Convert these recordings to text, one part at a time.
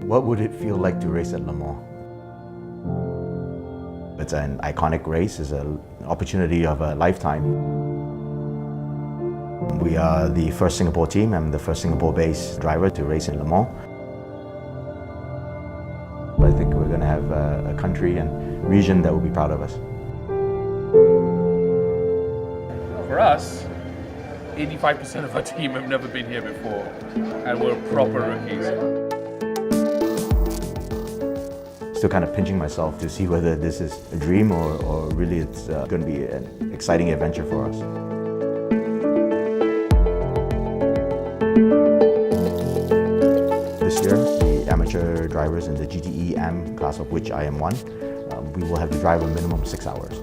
What would it feel like to race at Le Mans? It's an iconic race. It's an opportunity of a lifetime. We are the first Singapore team. I'm the first Singapore-based driver to race in Le Mans. I think we're going to have a country and region that will be proud of us. For us, 85% of our team have never been here before, and we're proper rookies. Still kind of pinching myself to see whether this is a dream or really it's going to be an exciting adventure for us. This year, the amateur drivers in the GTE AM class, of which I am one, we will have to drive a minimum 6 hours.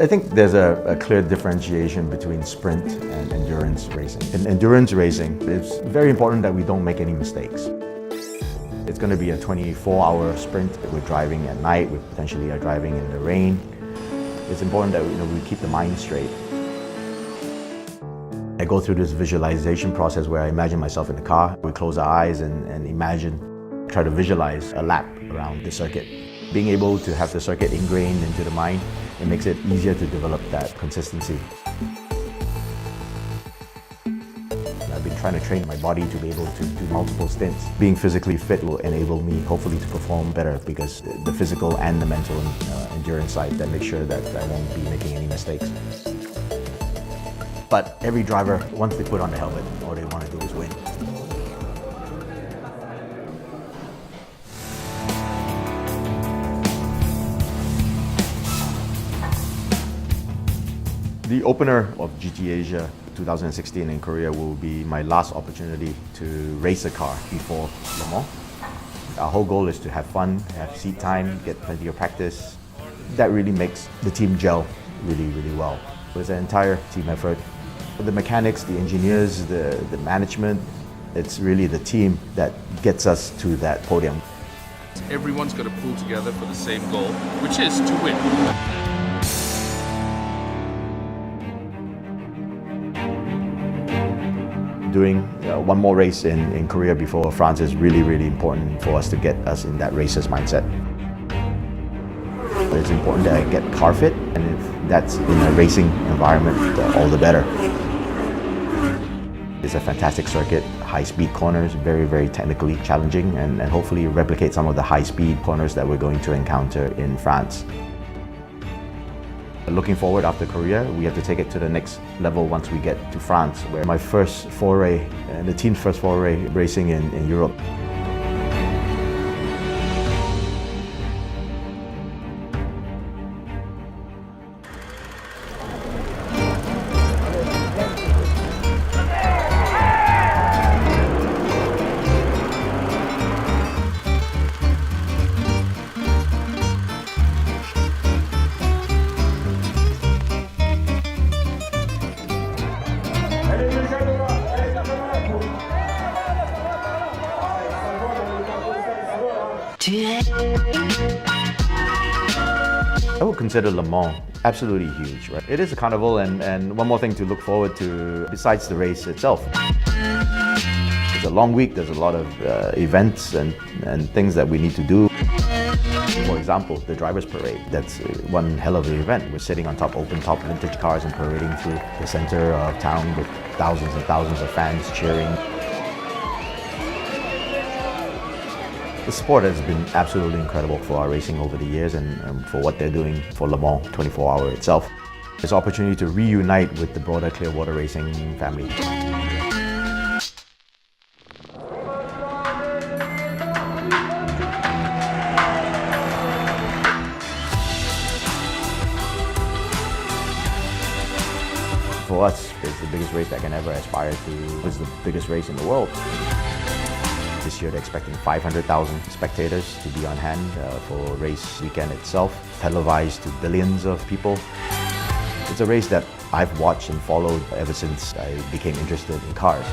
I think there's a clear differentiation between sprint and endurance racing. In endurance racing, it's very important that we don't make any mistakes. It's going to be a 24-hour sprint. We're driving at night, we potentially are driving in the rain. It's important that we keep the mind straight. I go through this visualization process where I imagine myself in the car. We close our eyes and imagine, try to visualize a lap around the circuit. Being able to have the circuit ingrained into the mind, it makes it easier to develop that consistency. I've been trying to train my body to be able to do multiple stints. Being physically fit will enable me, hopefully, to perform better because the physical and the mental endurance side that makes sure that I won't be making any mistakes. But every driver, once they put on the helmet, all they want to do is win. The opener of GT Asia 2016 in Korea will be my last opportunity to race a car before Le Mans. Our whole goal is to have fun, have seat time, get plenty of practice. That really makes the team gel really well. It's an entire team effort. The mechanics, the engineers, the management, it's really the team that gets us to that podium. Everyone's got to pull together for the same goal, which is to win. Doing one more race in Korea before France is really important for us to get us in that racer's mindset. But it's important that I get car fit, and if that's in a racing environment, all the better. It's a fantastic circuit, high-speed corners, very technically challenging, and hopefully replicate some of the high-speed corners that we're going to encounter in France. Looking forward after Korea, we have to take it to the next level once we get to France, where my first foray, and the team's first foray racing in Europe. I would consider Le Mans absolutely huge, right? It is a carnival, and one more thing to look forward to besides the race itself. It's a long week, there's a lot of events and things that we need to do. For example, the driver's parade, that's one hell of an event. We're sitting on top, open-top vintage cars and parading through the center of town with thousands and thousands of fans cheering. The sport has been absolutely incredible for our racing over the years and for what they're doing for Le Mans 24-hour itself. It's an opportunity to reunite with the broader Clearwater racing family. For us, it's the biggest race that I can ever aspire to. It's the biggest race in the world. This year they're expecting 500,000 spectators to be on hand for race weekend itself, televised to billions of people. It's a race that I've watched and followed ever since I became interested in cars.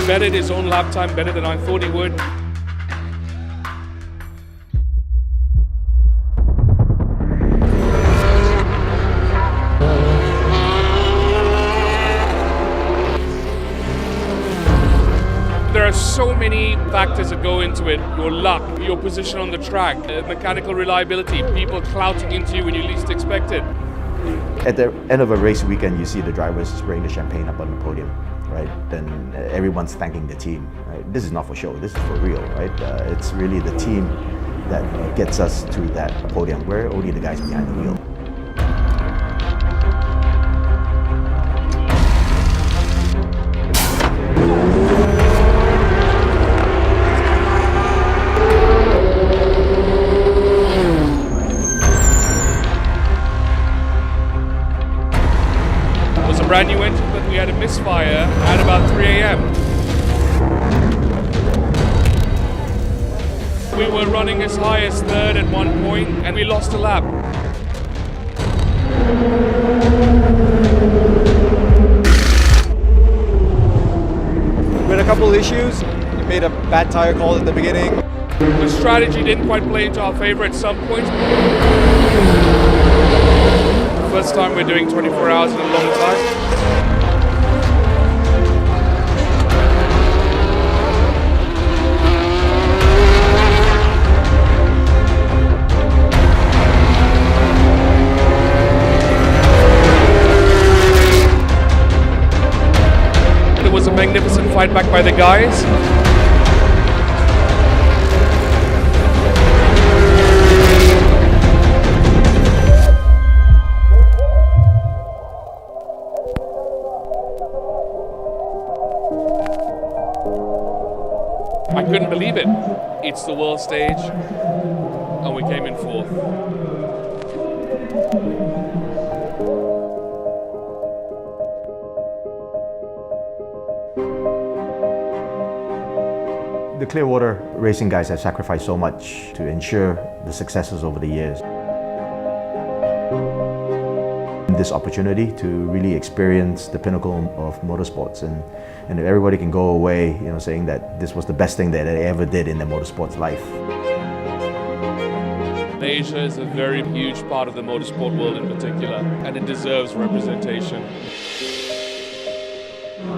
bettered his own lap time better than I thought he would. There are so many factors that go into it. Your luck, your position on the track, mechanical reliability, people clouting into you when you least expect it. At the end of a race weekend, you see the drivers spraying the champagne up on the podium, right? Then everyone's thanking the team, right? This is not for show, this is for real, right? It's really the team that gets us to that podium. We're only the guys behind the wheel. Brand new engine, but we had a misfire at about 3 a.m. We were running as high as third at one point, and we lost a lap. We had a couple of issues. We made a bad tire call at the beginning. The strategy didn't quite play into our favor at some points. First time we're doing 24 hours in a long time. It was a magnificent fight back by the guys. I couldn't believe it. It's the world stage, and we came in fourth. The Clearwater racing guys have sacrificed so much to ensure the successes over the years. This opportunity to really experience the pinnacle of motorsports, and everybody can go away, saying that this was the best thing that they ever did in their motorsports life. Asia is a very huge part of the motorsport world in particular, and it deserves representation.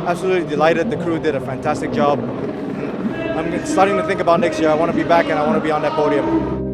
Absolutely delighted. The crew did a fantastic job. I'm starting to think about next year. I want to be back and I want to be on that podium.